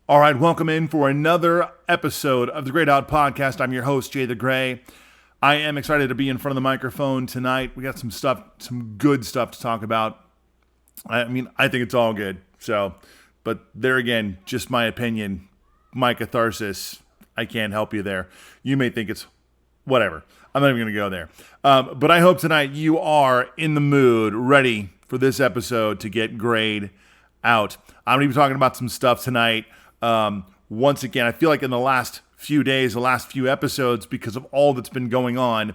All right, welcome in for another episode of the Great Out Podcast. I'm your host, Jay the Gray. I am excited to be in front of the microphone tonight. We got some good stuff to talk about. I think it's all good. But there again, just my opinion, my catharsis. I can't help you there. You may think it's whatever. I'm not even going to go there. But I hope tonight you are in the mood, ready for this episode to get grayed out. I'm going to be talking about some stuff tonight. Once again, I feel like in the last few days, the last few episodes, because of all that's been going on,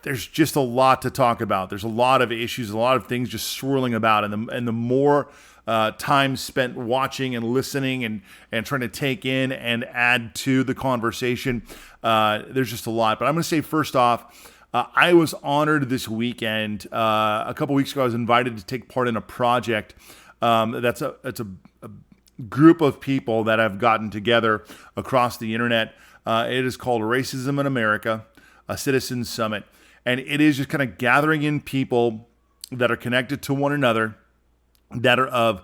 there's just a lot to talk about. There's a lot of issues, a lot of things just swirling about. And the more time spent watching and listening and trying to take in and add to the conversation, there's just a lot. But I'm going to say first off, I was honored this weekend. A couple weeks ago, I was invited to take part in a project that's a group of people that have gotten together across the internet. It is called Racism in America, a Citizens Summit. And it is just kind of gathering in people that are connected to one another, that are of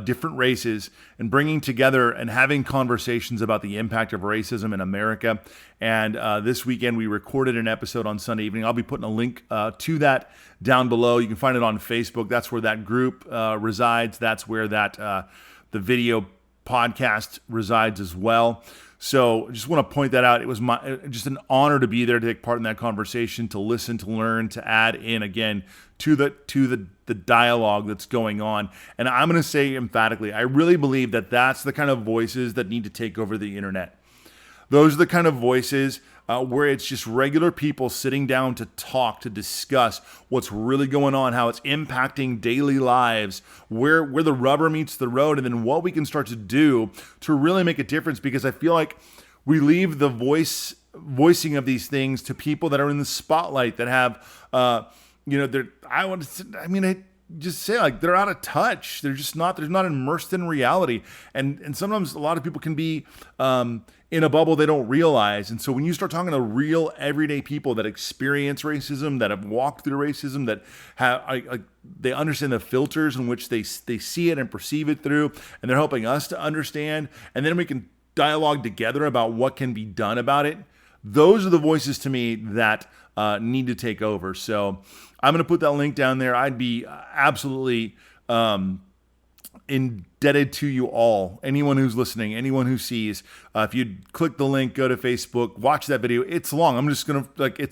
different races, and bringing together and having conversations about the impact of racism in America. And this weekend, we recorded an episode on Sunday evening. I'll be putting a link to that down below. You can find it on Facebook. That's where that group resides. That's where that the video podcast resides as well. So I just want to point that out. It was just an honor to be there, to take part in that conversation, to listen, to learn, to add in again to the dialogue that's going on. And I'm going to say emphatically, I really believe that that's the kind of voices that need to take over the internet. Those are the kind of voices where it's just regular people sitting down to talk, to discuss what's really going on, how it's impacting daily lives, where the rubber meets the road, and then what we can start to do to really make a difference. Because I feel like we leave the voicing of these things to people that are in the spotlight, that have, they're out of touch. They're not immersed in reality. And sometimes a lot of people can be in a bubble they don't realize. And so when you start talking to real everyday people that experience racism, that have walked through racism, that have they understand the filters in which they see it and perceive it through, and they're helping us to understand, and then we can dialogue together about what can be done about it. Those are the voices to me that need to take over. So I'm going to put that link down there. I'd be absolutely indebted to you all, anyone who's listening, anyone who sees. If you click the link, go to Facebook, watch that video. It's long. I'm just going to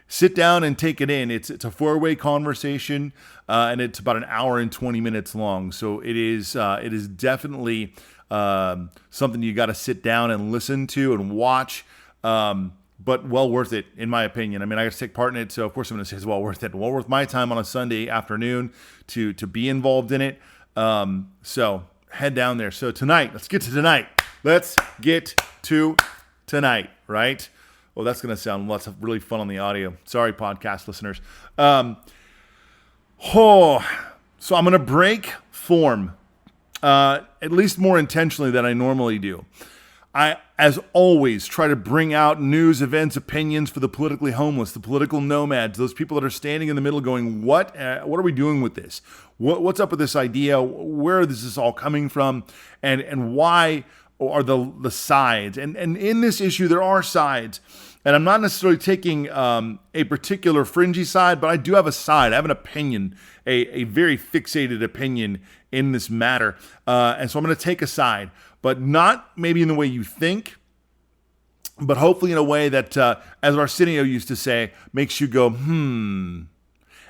sit down and take it in. It's a 4-way conversation, and it's about an hour and 20 minutes long. So it is definitely something you got to sit down and listen to and watch. But well worth it, in my opinion. I got to take part in it, so of course I'm going to say it's well worth it. Well worth my time on a Sunday afternoon to be involved in it. So head down there. So tonight, let's get to tonight. Right? Well, that's going to sound lots of really fun on the audio. Sorry, podcast listeners. So I'm going to break form, at least more intentionally than I normally do. I, as always, try to bring out news, events, opinions for the politically homeless, the political nomads, those people that are standing in the middle going, what are we doing with this? What's up with this idea? Where is this all coming from? And why are the sides? And in this issue, there are sides. And I'm not necessarily taking a particular fringy side, but I do have a side. I have an opinion, a very fixated opinion in this matter. And so I'm going to take a side, but not maybe in the way you think, but hopefully in a way that, as Arsenio used to say, makes you go,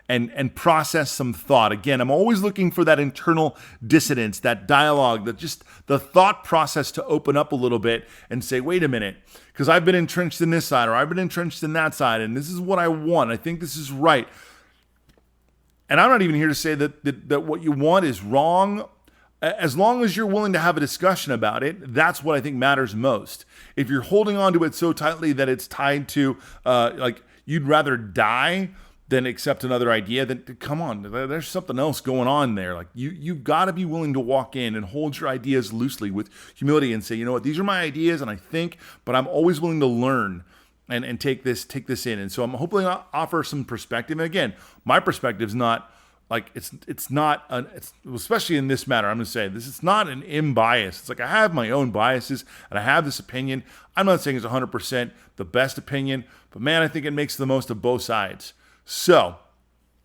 and process some thought. Again, I'm always looking for that internal dissonance, that dialogue, that just the thought process to open up a little bit and say, wait a minute, because I've been entrenched in this side, or I've been entrenched in that side, and this is what I want. I think this is right. And I'm not even here to say that what you want is wrong. As long as you're willing to have a discussion about it, that's what I think matters most. If you're holding on to it so tightly that it's tied to, you'd rather die than accept another idea, then come on, there's something else going on there. Like you've got to be willing to walk in and hold your ideas loosely with humility and say, you know what, these are my ideas and I think, but I'm always willing to learn and take this in. And so I'm hoping I'll offer some perspective. And again, my perspective is not Like it's not especially in this matter. I'm going to say this. It's not an imbias. It's like I have my own biases and I have this opinion. I'm not saying it's 100% the best opinion, but man, I think it makes the most of both sides. So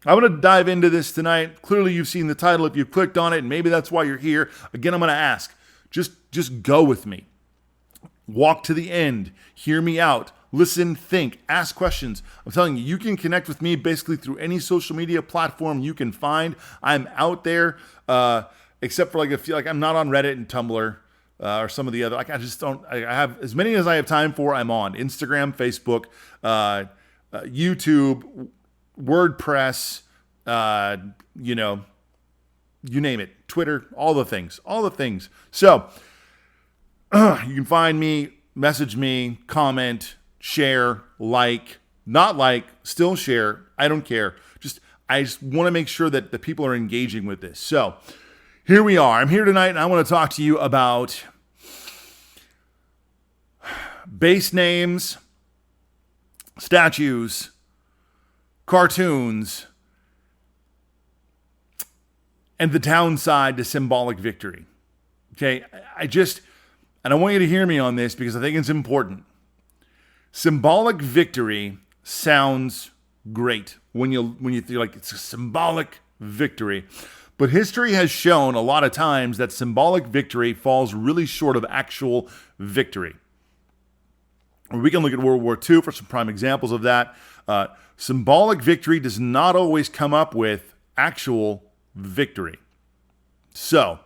I'm going to dive into this tonight. Clearly, you've seen the title if you've clicked on it, and maybe that's why you're here. Again, I'm going to ask. Just go with me. Walk to the end. Hear me out. Listen, think, ask questions. I'm telling you, you can connect with me basically through any social media platform you can find. I'm out there, except for I'm not on Reddit and Tumblr or some of the other. Like I just don't. I have as many as I have time for. I'm on Instagram, Facebook, YouTube, WordPress. You name it, Twitter, all the things. So you can find me, message me, comment, share, not still share. I don't care. I just want to make sure that the people are engaging with this. So here we are. I'm here tonight and I want to talk to you about base names, statues, cartoons, and the downside to symbolic victory. Okay, and I want you to hear me on this because I think it's important. Symbolic victory sounds great when you feel like it's a symbolic victory. But history has shown a lot of times that symbolic victory falls really short of actual victory. We can look at World War II for some prime examples of that. Symbolic victory does not always come up with actual victory. So,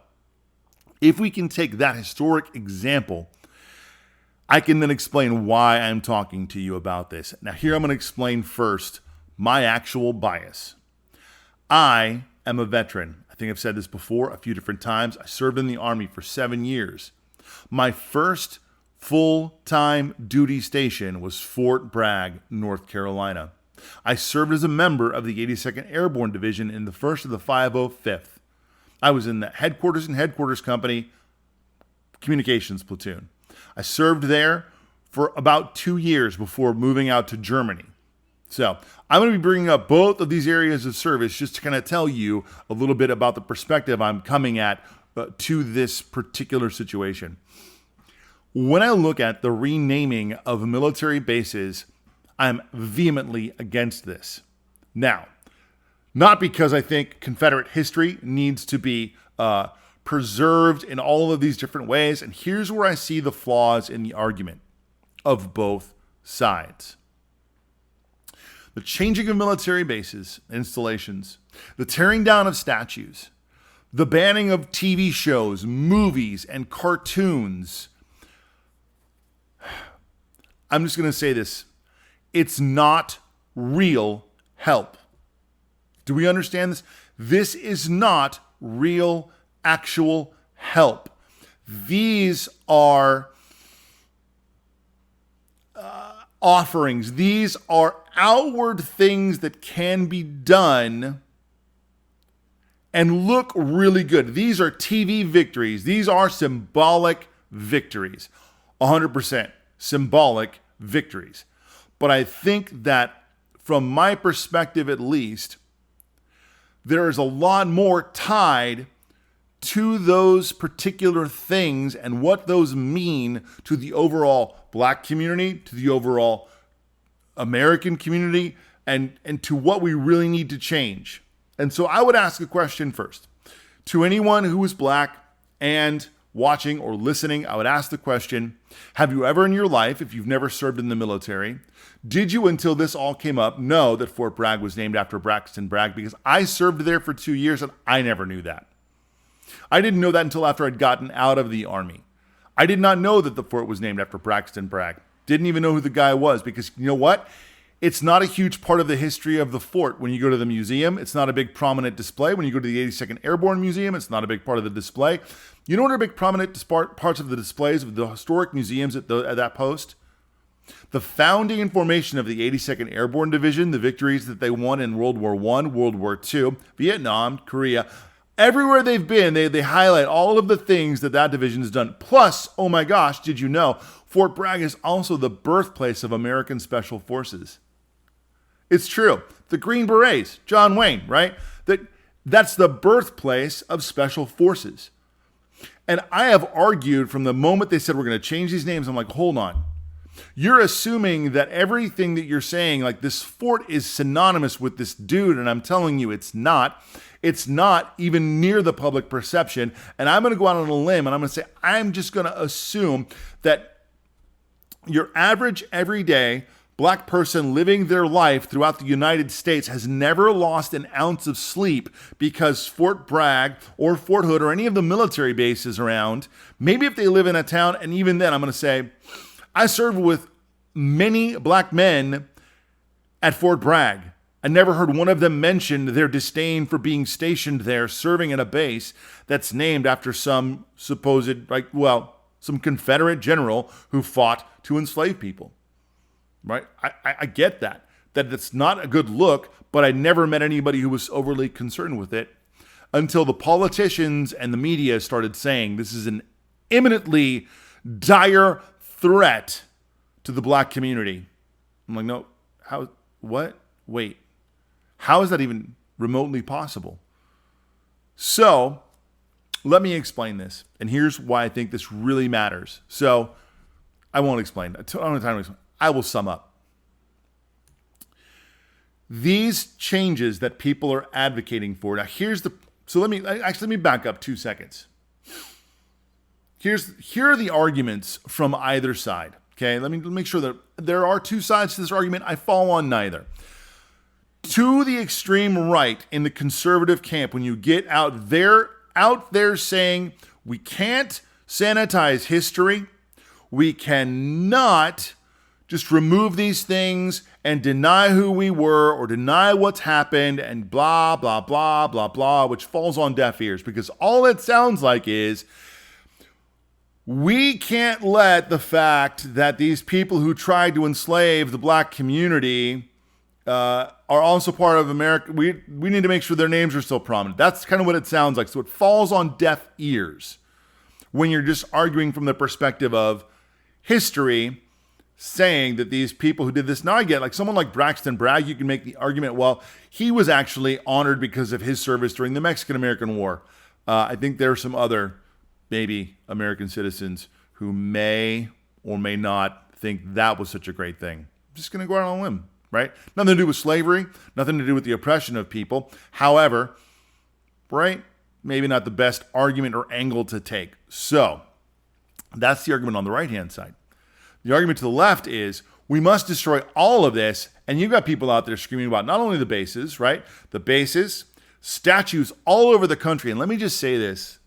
if we can take that historic example, I can then explain why I'm talking to you about this. Now, here I'm going to explain first my actual bias. I am a veteran. I think I've said this before a few different times. I served in the Army for 7 years. My first full-time duty station was Fort Bragg, North Carolina. I served as a member of the 82nd Airborne Division in the 1st of the 505th. I was in the headquarters and headquarters company communications platoon. I served there for about 2 years before moving out to Germany. So I'm going to be bringing up both of these areas of service just to kind of tell you a little bit about the perspective I'm coming at to this particular situation. When I look at the renaming of military bases, I'm vehemently against this. Now, not because I think Confederate history needs to be preserved in all of these different ways, and here's where I see the flaws in the argument of both sides. The changing of military bases, installations, the tearing down of statues, the banning of TV shows, movies, and cartoons. I'm just going to say this. It's not real help. Do we understand this? This is not real, actual help. These are offerings. These are outward things that can be done and look really good. These are TV victories. These are symbolic victories. 100% symbolic victories. But I think that from my perspective at least, there is a lot more tied to those particular things and what those mean to the overall Black community, to the overall American community, and to what we really need to change. And so I would ask a question first. To anyone who is Black and watching or listening, I would ask the question, have you ever in your life, if you've never served in the military, did you, until this all came up, know that Fort Bragg was named after Braxton Bragg? Because I served there for 2 years and I never knew that. I didn't know that until after I'd gotten out of the Army. I did not know that the fort was named after Braxton Bragg. Didn't even know who the guy was because you know what? It's not a huge part of the history of the fort. When you go to the museum, it's not a big prominent display. When you go to the 82nd Airborne Museum, it's not a big part of the display. You know what are big prominent parts of the displays of the historic museums at that post? The founding and formation of the 82nd Airborne Division, the victories that they won in World War I, World War II, Vietnam, Korea. Everywhere they've been, they highlight all of the things that division has done. Plus, oh my gosh, did you know, Fort Bragg is also the birthplace of American Special Forces. It's true. The Green Berets, John Wayne, right? That That's the birthplace of special forces. And I have argued from the moment they said we're going to change these names, I'm like, hold on. You're assuming that everything that you're saying, like this fort is synonymous with this dude, and I'm telling you it's not. It's not even near the public perception. And I'm going to go out on a limb and I'm going to say, I'm just going to assume that your average, everyday black person living their life throughout the United States has never lost an ounce of sleep because Fort Bragg or Fort Hood or any of the military bases around, maybe if they live in a town, and even then I'm going to say, I served with many black men at Fort Bragg. I never heard one of them mention their disdain for being stationed there, serving at a base that's named after some supposed, some Confederate general who fought to enslave people. Right? I get that it's not a good look, but I never met anybody who was overly concerned with it until the politicians and the media started saying this is an imminently dire threat to the black community. I'm like, no, how, what? Wait, how is that even remotely possible? So let me explain this. And here's why I think this really matters. So I won't explain. I don't have time to explain. I will sum up. These changes that people are advocating for. Now, let me back up 2 seconds. Here are the arguments from either side. Okay, let me make sure that there are two sides to this argument. I fall on neither. To the extreme right in the conservative camp, when you get out there saying we can't sanitize history, we cannot just remove these things and deny who we were or deny what's happened and blah, blah, blah, blah, blah, which falls on deaf ears because all it sounds like is we can't let the fact that these people who tried to enslave the black community are also part of America. We need to make sure their names are still prominent. That's kind of what it sounds like. So it falls on deaf ears when you're just arguing from the perspective of history, saying that these people who did this. Now I get like someone like Braxton Bragg, you can make the argument, well, he was actually honored because of his service during the Mexican-American War. I think there are some other maybe American citizens who may or may not think that was such a great thing. I'm just going to go out on a limb, right? Nothing to do with slavery, nothing to do with the oppression of people. However, right, maybe not the best argument or angle to take. So that's the argument on the right-hand side. The argument to the left is we must destroy all of this. And you've got people out there screaming about not only the bases, right? The bases, statues all over the country. And let me just say this.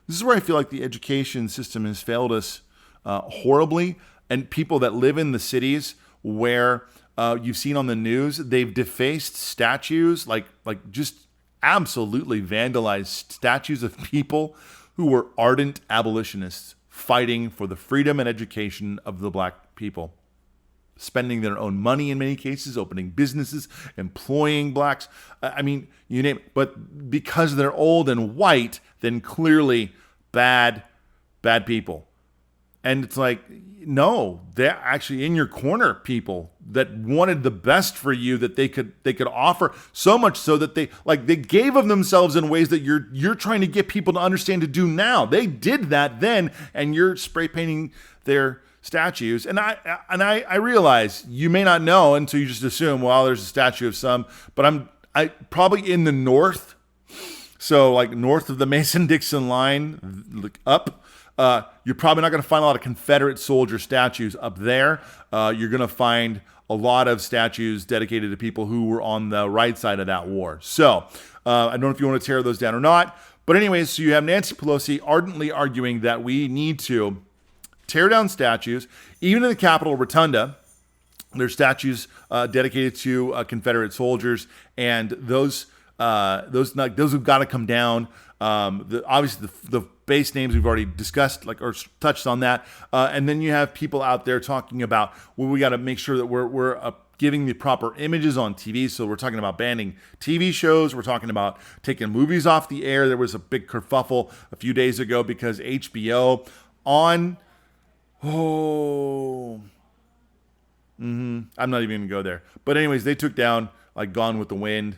This is where I feel like the education system has failed us horribly. And people that live in the cities where you've seen on the news, they've defaced statues, like just absolutely vandalized statues of people who were ardent abolitionists, fighting for the freedom and education of the black people, spending their own money in many cases, opening businesses, employing blacks. I mean, you name it. But because they're old and white, then clearly bad people. And it's like, no, they're actually in your corner people that wanted the best for you that they could offer, so much so that they gave of themselves in ways that you're trying to get people to understand to do now. They did that then, and you're spray painting their statues. And I realize you may not know until you just assume, well, there's a statue of some, but I probably in the north, so like north of the Mason-Dixon line, up. You're probably not going to find a lot of Confederate soldier statues up there. You're going to find a lot of statues dedicated to people who were on the right side of that war. So I don't know if you want to tear those down or not. But anyways, so you have Nancy Pelosi ardently arguing that we need to tear down statues. Even in the Capitol Rotunda, there's statues dedicated to Confederate soldiers, and those have got to come down. Obviously, the base names we've already discussed, or touched on that, and then you have people out there talking about, well, we got to make sure that we're giving the proper images on TV. So we're talking about banning TV shows. We're talking about taking movies off the air. There was a big kerfuffle a few days ago because HBO I'm not even gonna go there. But anyways, they took down like Gone with the Wind,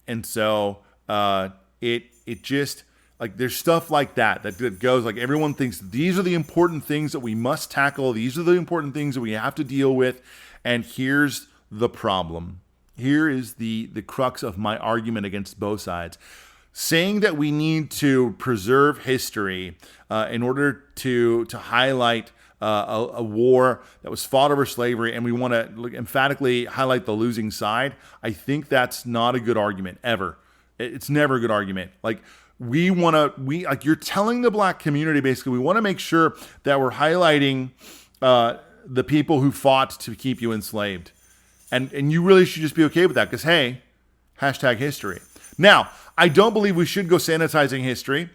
and so It just, like, there's stuff like that goes, like, everyone thinks these are the important things that we must tackle. These are the important things that we have to deal with. And here's the problem. Here is the crux of my argument against both sides. Saying that we need to preserve history in order to highlight a war that was fought over slavery, and we want to emphatically highlight the losing side, I think that's not a good argument ever. It's never a good argument. Like, you're telling the black community, basically, we want to make sure that we're highlighting the people who fought to keep you enslaved. And you really should just be okay with that, because, hey, hashtag history. Now, I don't believe we should go sanitizing history.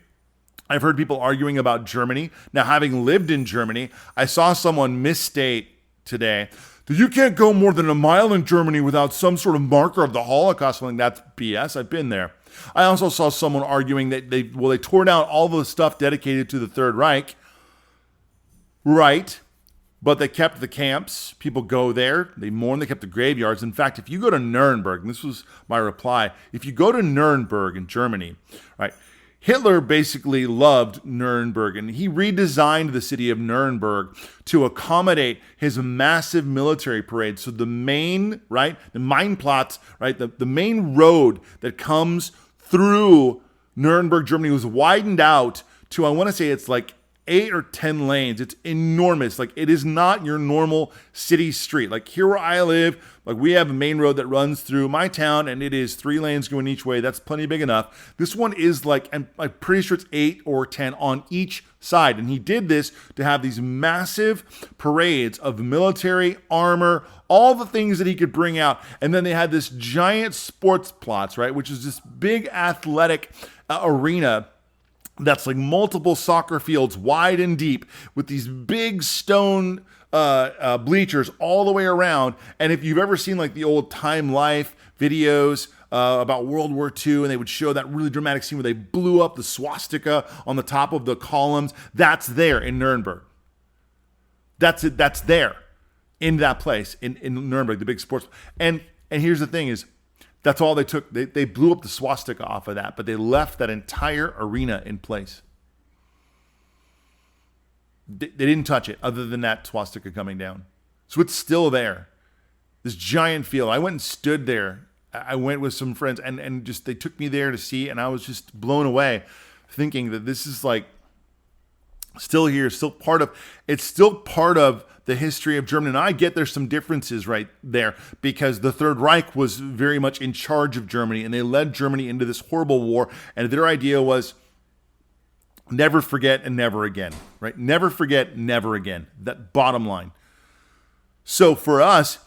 I've heard people arguing about Germany. Now, having lived in Germany, I saw someone misstate today that you can't go more than a mile in Germany without some sort of marker of the Holocaust. I'm like, that's BS. I've been there. I also saw someone arguing that they tore down all the stuff dedicated to the Third Reich. Right. But they kept the camps. People go there. They mourn. They kept the graveyards. In fact, if you go to Nuremberg, and this was my reply, if you go to Nuremberg in Germany, right, Hitler basically loved Nuremberg, and he redesigned the city of Nuremberg to accommodate his massive military parade. So the main, right, the Mainplatz, right, the main road that comes through Nuremberg, Germany, was widened out to, I want to say it's like 8 or 10 lanes. It's enormous. Like, it is not your normal city street. Like, here where I live, like, we have a main road that runs through my town, and it is 3 lanes going each way. That's plenty big enough. This one is like, I'm pretty sure it's 8 or 10 on each side. And he did this to have these massive parades of military armor, all the things that he could bring out. And then they had this giant sports plots, right, which is this big athletic arena that's like multiple soccer fields wide and deep with these big stone bleachers all the way around. And if you've ever seen like the old Time Life videos about World War II, and they would show that really dramatic scene where they blew up the swastika on the top of the columns, that's there in Nuremberg. That's it. That's there in that place in Nuremberg, the big sports. And here's the thing is, that's all they took. They blew up the swastika off of that, but they left that entire arena in place. They didn't touch it other than that swastika coming down. So it's still there. This giant field. I went and stood there. I went with some friends and just they took me there to see, and I was just blown away thinking that this is like still here, still part of the history of Germany. And I get there's some differences right there because the Third Reich was very much in charge of Germany, and they led Germany into this horrible war. And their idea was never forget and never again, right? Never forget, never again. That bottom line. So for us,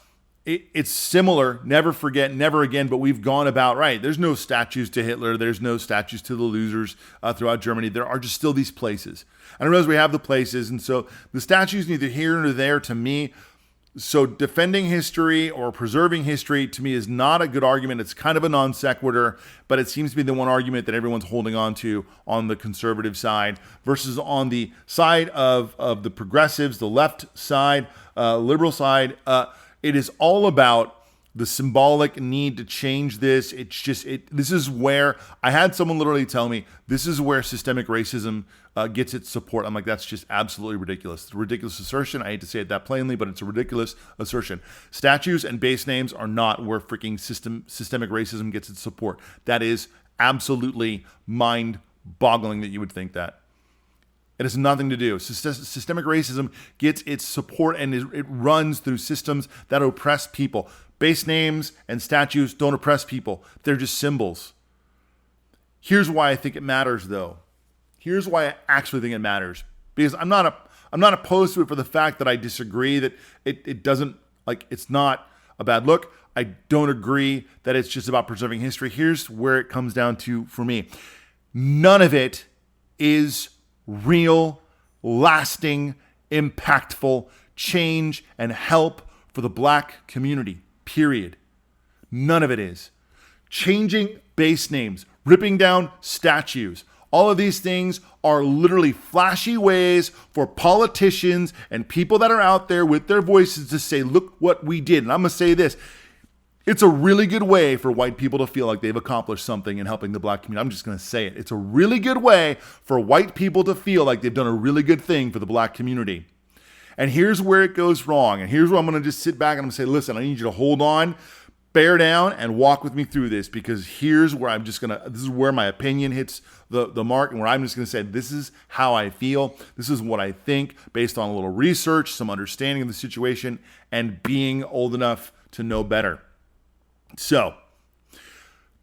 it's similar, never forget, never again, but we've gone about, right, there's no statues to Hitler, there's no statues to the losers throughout Germany. There are just still these places. And I realize we have the places, and so the statues neither here nor there to me. So defending history or preserving history to me is not a good argument. It's kind of a non sequitur, but it seems to be the one argument that everyone's holding on to on the conservative side versus on the side of the progressives, the left side, liberal side. It is all about the symbolic need to change this. It's just, this is where, I had someone literally tell me, this is where systemic racism gets its support. I'm like, that's just absolutely ridiculous. It's a ridiculous assertion. I hate to say it that plainly, but it's a ridiculous assertion. Statues and base names are not where freaking systemic racism gets its support. That is absolutely mind-boggling that you would think that. It has nothing to do. Systemic racism gets its support and it runs through systems that oppress people. Base names and statues don't oppress people. They're just symbols. Here's why I think it matters, though. Here's why I actually think it matters. Because I'm not opposed to it for the fact that I disagree that it doesn't, like, it's not a bad look. I don't agree that it's just about preserving history. Here's where it comes down to for me. None of it is real, lasting, impactful change and help for the black community, period. None of it is. Changing base names, ripping down statues, all of these things are literally flashy ways for politicians and people that are out there with their voices to say, look what we did. And I'm going to say this. It's a really good way for white people to feel like they've accomplished something in helping the black community. I'm just going to say it. It's a really good way for white people to feel like they've done a really good thing for the black community. And here's where it goes wrong. And here's where I'm going to just sit back and I'm going to say, listen, I need you to hold on, bear down, and walk with me through this, because here's where this is where my opinion hits the mark, and where I'm just going to say, this is how I feel. This is what I think based on a little research, some understanding of the situation, and being old enough to know better. So,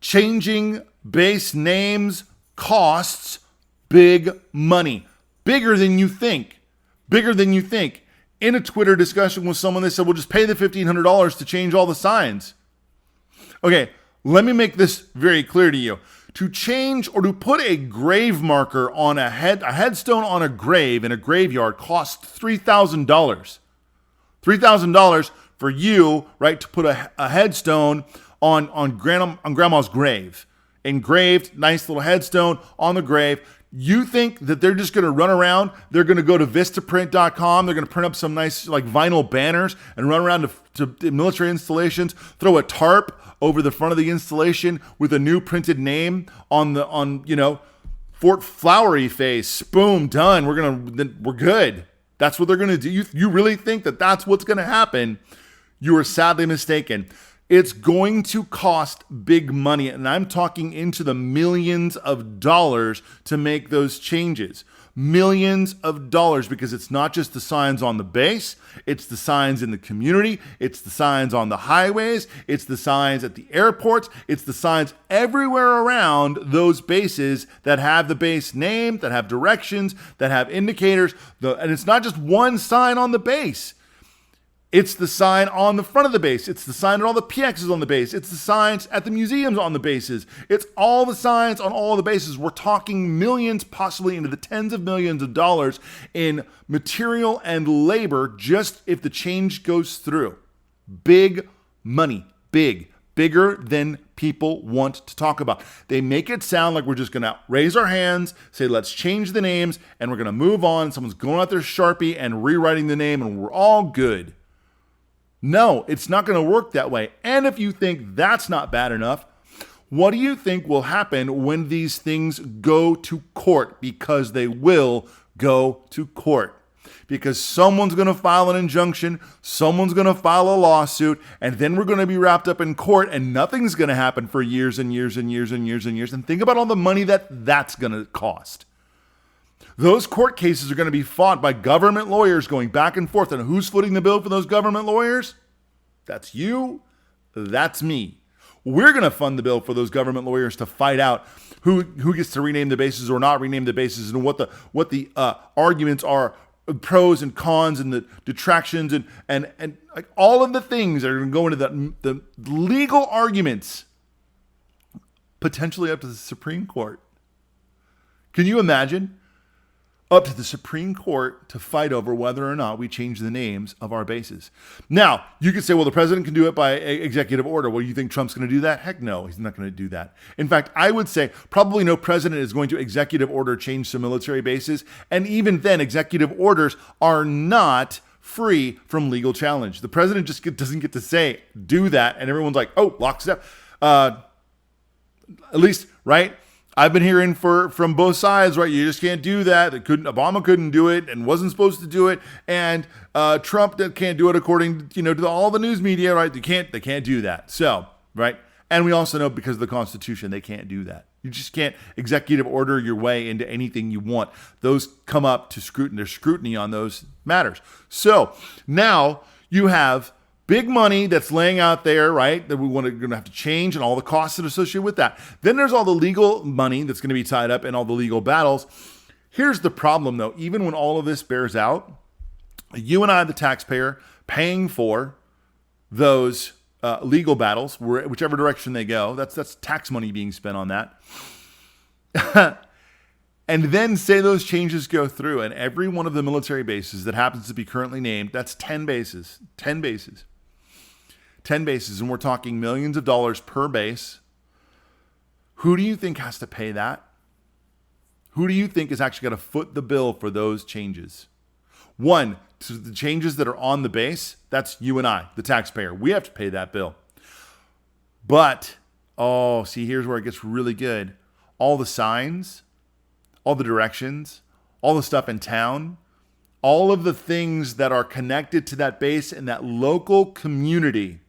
changing base names costs big money. Bigger than you think. Bigger than you think. In a Twitter discussion with someone, they said, well, just pay the $1,500 to change all the signs. Okay, let me make this very clear to you. To change or to put a grave marker on a headstone on a grave in a graveyard costs $3,000. $3,000 for you, right, to put a headstone on grandma's grave. Engraved, nice little headstone on the grave. You think that they're just going to run around, they're going to go to vistaprint.com, they're going to print up some nice like vinyl banners and run around to military installations, throw a tarp over the front of the installation with a new printed name on Fort Flowery face. Boom, done. We're good. That's what they're going to do. You really think that that's what's going to happen? You are sadly mistaken. It's going to cost big money, and I'm talking into the millions of dollars to make those changes. Millions of dollars, because it's not just the signs on the base, it's the signs in the community, it's the signs on the highways, it's the signs at the airports, it's the signs everywhere around those bases that have the base name, that have directions, that have indicators, and it's not just one sign on the base. It's the sign on the front of the base. It's the sign at all the PXs on the base. It's the signs at the museums on the bases. It's all the signs on all the bases. We're talking millions, possibly into the tens of millions of dollars in material and labor just if the change goes through. Big money. Bigger than people want to talk about. They make it sound like we're just going to raise our hands, say, let's change the names, and we're going to move on. Someone's going out there Sharpie and rewriting the name, and we're all good. No, it's not going to work that way. And if you think that's not bad enough, what do you think will happen when these things go to court? Because they will go to court. Because someone's going to file an injunction, someone's going to file a lawsuit, and then we're going to be wrapped up in court, and nothing's going to happen for years and years and years and years and years. And think about all the money that's going to cost. Those court cases are going to be fought by government lawyers going back and forth. And who's footing the bill for those government lawyers? That's you. That's me. We're going to fund the bill for those government lawyers to fight out who gets to rename the bases or not rename the bases, and what the arguments are, pros and cons, and the detractions, and like all of the things that are going to go into the legal arguments, potentially up to the Supreme Court. Can you imagine? Up to the Supreme Court to fight over whether or not we change the names of our bases. Now, you could say, well, the president can do it by executive order. Well, you think Trump's going to do that? Heck no, he's not going to do that. In fact, I would say probably no president is going to executive order change some military bases. And even then, executive orders are not free from legal challenge. The president just doesn't get to say, do that. And everyone's like, oh, lockstep. At least, right? I've been hearing from both sides, right? You just can't do that. Obama couldn't do it and wasn't supposed to do it, and Trump can't do it according, to all the news media, right? They can't do that. So, right? And we also know because of the Constitution, they can't do that. You just can't executive order your way into anything you want. Those come up to scrutiny. There's scrutiny on those matters. So now you have big money that's laying out there, right, that we're going to have to change, and all the costs that are associated with that. Then there's all the legal money that's going to be tied up in all the legal battles. Here's the problem, though. Even when all of this bears out, you and I, the taxpayer, paying for those legal battles, whichever direction they go, that's tax money being spent on that. And then say those changes go through, and every one of the military bases that happens to be currently named, that's 10 bases. 10 bases. 10 bases, and we're talking millions of dollars per base. Who do you think has to pay that? Who do you think is actually going to foot the bill for those changes? One, to the changes that are on the base, that's you and I, the taxpayer. We have to pay that bill. But, oh, see, here's where it gets really good. All the signs, all the directions, all the stuff in town, all of the things that are connected to that base and that local community,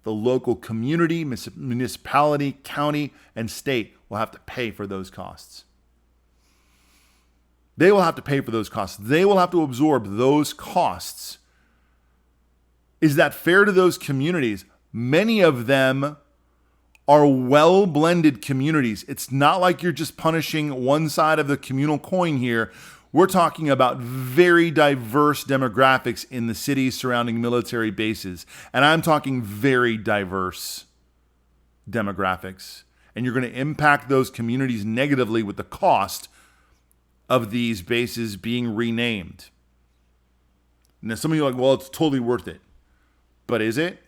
the local community, municipality, county, and state will have to pay for those costs. They will have to pay for those costs. They will have to absorb those costs. Is that fair to those communities? Many of them are well-blended communities. It's not like you're just punishing one side of the communal coin here. We're talking about very diverse demographics in the cities surrounding military bases. And I'm talking very diverse demographics. And you're going to impact those communities negatively with the cost of these bases being renamed. Now, some of you are like, well, it's totally worth it. But is it?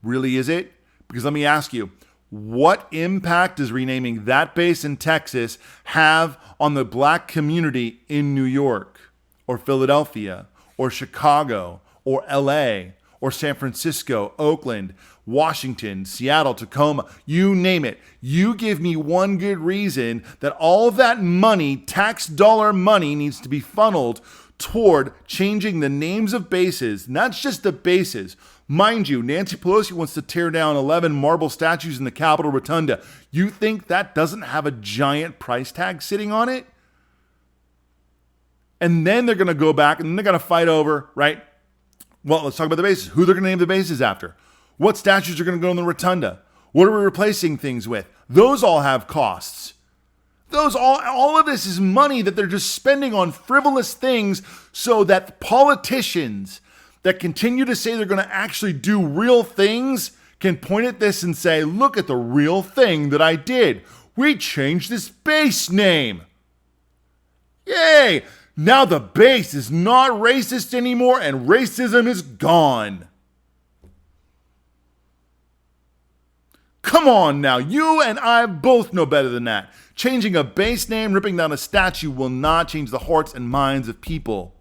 Really, is it? Because let me ask you, what impact does renaming that base in Texas have on the black community in New York or Philadelphia or Chicago or LA or San Francisco, Oakland, Washington, Seattle, Tacoma, you name it? You give me one good reason that all of that money, tax dollar money, needs to be funneled toward changing the names of bases, not just the bases. Mind you, Nancy Pelosi wants to tear down 11 marble statues in the Capitol Rotunda. You think that doesn't have a giant price tag sitting on it? And then they're going to go back and they're going to fight over, right? Well, let's talk about the bases. Who they're going to name the bases after. What statues are going to go in the rotunda? What are we replacing things with? Those all have costs. All of this is money that they're just spending on frivolous things so that politicians that continue to say they're going to actually do real things can point at this and say, look at the real thing that I did. We changed this base name. Yay! Now the base is not racist anymore and racism is gone. Come on now, you and I both know better than that. Changing a base name, ripping down a statue will not change the hearts and minds of people.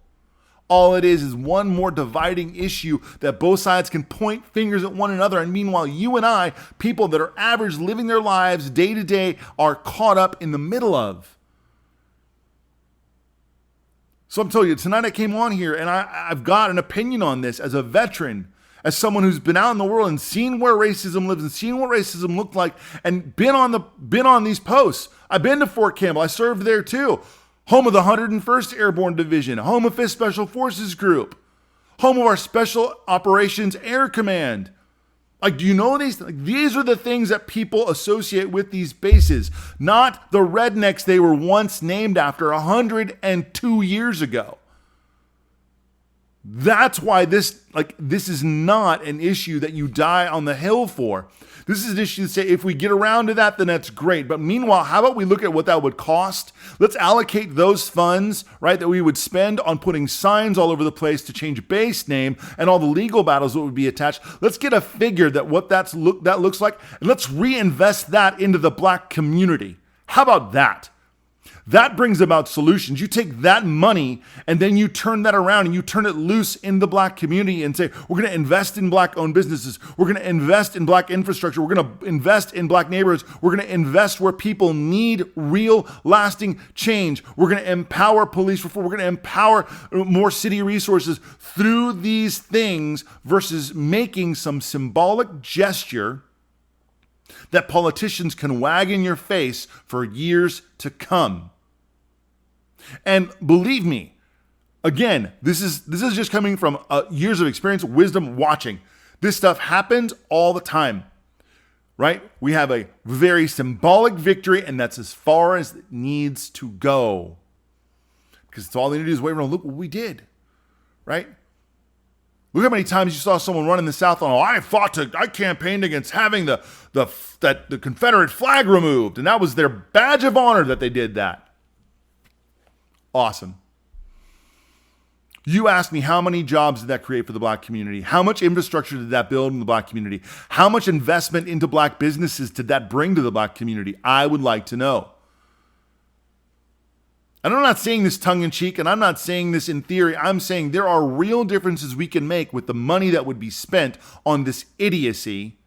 All it is one more dividing issue that both sides can point fingers at one another. And meanwhile, you and I, people that are average, living their lives day to day, are caught up in the middle of. So I'm telling you, tonight I came on here and I've got an opinion on this as a veteran, as someone who's been out in the world and seen where racism lives and seen what racism looked like and been on these posts. I've been to Fort Campbell. I served there too. Home of the 101st Airborne Division, home of 5th Special Forces Group, home of our Special Operations Air Command. Like, do you know these? Like, these are the things that people associate with these bases, not the rednecks they were once named after 102 years ago. That's why this is not an issue that you die on the hill for. This is an issue to say, if we get around to that, then that's great. But meanwhile, how about we look at what that would cost? Let's allocate those funds, right, that we would spend on putting signs all over the place to change base name and all the legal battles that would be attached. Let's get a figure that what that looks like, and let's reinvest that into the black community. How about that? That brings about solutions. You take that money and then you turn that around and you turn it loose in the black community and say, we're going to invest in black-owned businesses. We're going to invest in black infrastructure. We're going to invest in black neighborhoods. We're going to invest where people need real, lasting change. We're going to empower police reform. We're going to empower more city resources through these things versus making some symbolic gesture that politicians can wag in your face for years to come. And believe me, again, this is just coming from years of experience, wisdom, watching. This stuff happens all the time, right? We have a very symbolic victory, and that's as far as it needs to go. Because it's all they need to do is wait around, look what we did, right? Look how many times you saw someone run in the South on, I campaigned against having the Confederate flag removed, and that was their badge of honor that they did that. Awesome. You asked me how many jobs did that create for the black community? How much infrastructure did that build in the black community? How much investment into black businesses did that bring to the black community? I would like to know. And I'm not saying this tongue-in-cheek, and I'm not saying this in theory. I'm saying there are real differences we can make with the money that would be spent on this idiocy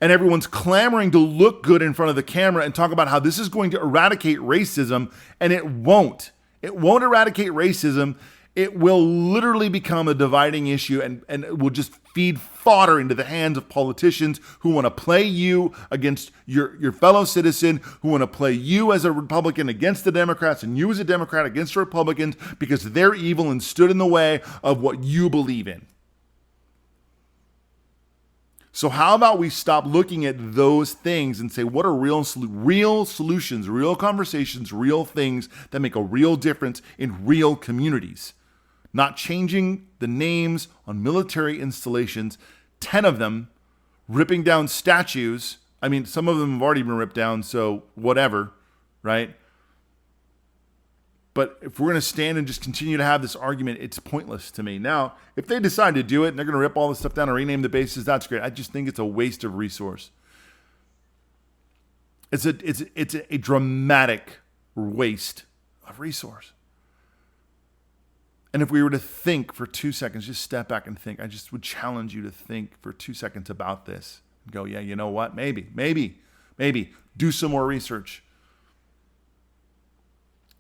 And everyone's clamoring to look good in front of the camera and talk about how this is going to eradicate racism, and it won't. It won't eradicate racism. It will literally become a dividing issue, and it will just feed fodder into the hands of politicians who want to play you against your fellow citizen, who want to play you as a Republican against the Democrats and you as a Democrat against the Republicans because they're evil and stood in the way of what you believe in. So how about we stop looking at those things and say, what are real solutions, real conversations, real things that make a real difference in real communities? Not changing the names on military installations, 10 of them, ripping down statues. I mean, some of them have already been ripped down, so whatever, right? But if we're going to stand and just continue to have this argument, it's pointless to me. Now, if they decide to do it and they're going to rip all this stuff down and rename the bases, that's great. I just think it's a waste of resource. It's a dramatic waste of resource. And if we were to think for 2 seconds, just step back and think, I just would challenge you to think for 2 seconds about this and go, yeah, you know what? Maybe do some more research.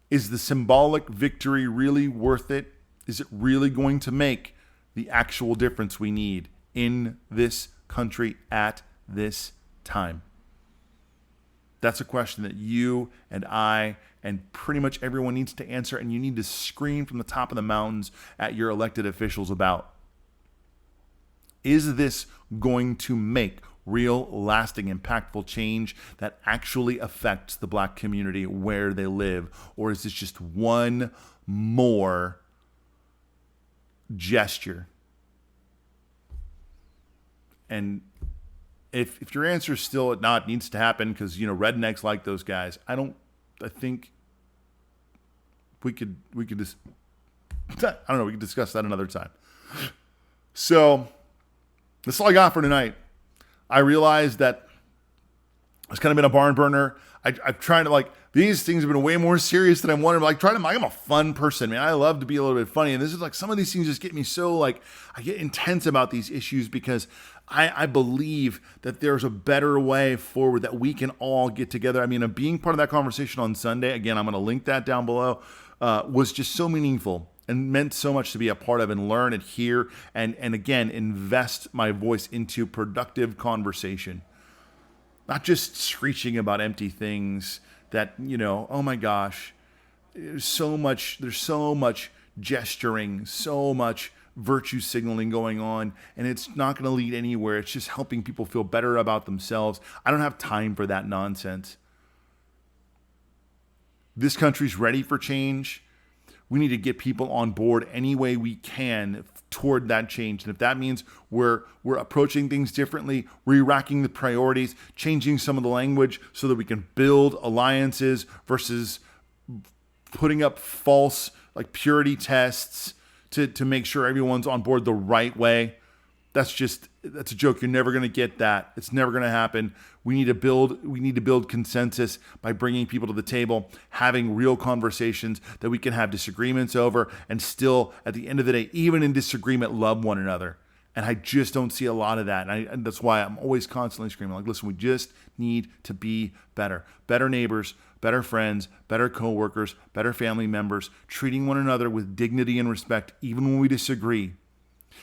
Is the symbolic victory really worth it? Is it really going to make the actual difference we need in this country at this time? That's a question that you and I and pretty much everyone needs to answer, and you need to scream from the top of the mountains at your elected officials about. Is this going to make real, lasting, impactful change that actually affects the Black community where they live? Or is this just one more gesture? And if your answer is still not needs to happen because, rednecks like those guys, I think we could just, I don't know, we could discuss that another time. So that's all I got for tonight. I realized that it's kind of been a barn burner. I've tried to these things have been way more serious than I wanted. I'm a fun person, man. I love to be a little bit funny. And this is some of these things just get me so I get intense about these issues because I believe that there's a better way forward that we can all get together. I mean, being part of that conversation on Sunday, again, I'm going to link that down below, was just so meaningful and meant so much to be a part of and learn and hear and again, invest my voice into productive conversation. Not just screeching about empty things that, oh my gosh, there's so much gesturing, so much virtue signaling going on, and it's not going to lead anywhere. It's just helping people feel better about themselves. I don't have time for that nonsense. This country's ready for change. We need to get people on board any way we can toward that change. And if that means we're approaching things differently, re-racking the priorities, changing some of the language so that we can build alliances versus putting up false purity tests to make sure everyone's on board the right way. That's a joke. You're never going to get that. It's never going to happen. We need to build consensus by bringing people to the table, having real conversations that we can have disagreements over, and still, at the end of the day, even in disagreement, love one another. And I just don't see a lot of that. And that's why I'm always constantly screaming, listen, we just need to be better. Better neighbors, better friends, better coworkers, better family members, treating one another with dignity and respect, even when we disagree.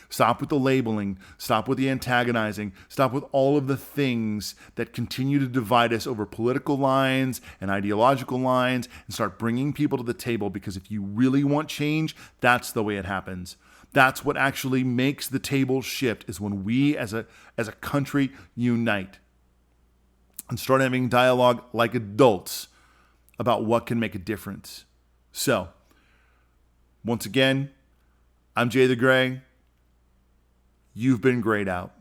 Stop with the labeling. Stop with the antagonizing. Stop with all of the things that continue to divide us over political lines and ideological lines, and start bringing people to the table, because if you really want change, that's the way it happens. That's what actually makes the table shift, is when we as a country unite and start having dialogue like adults about what can make a difference. So, once again, I'm Jay the Gray. You've been grayed out.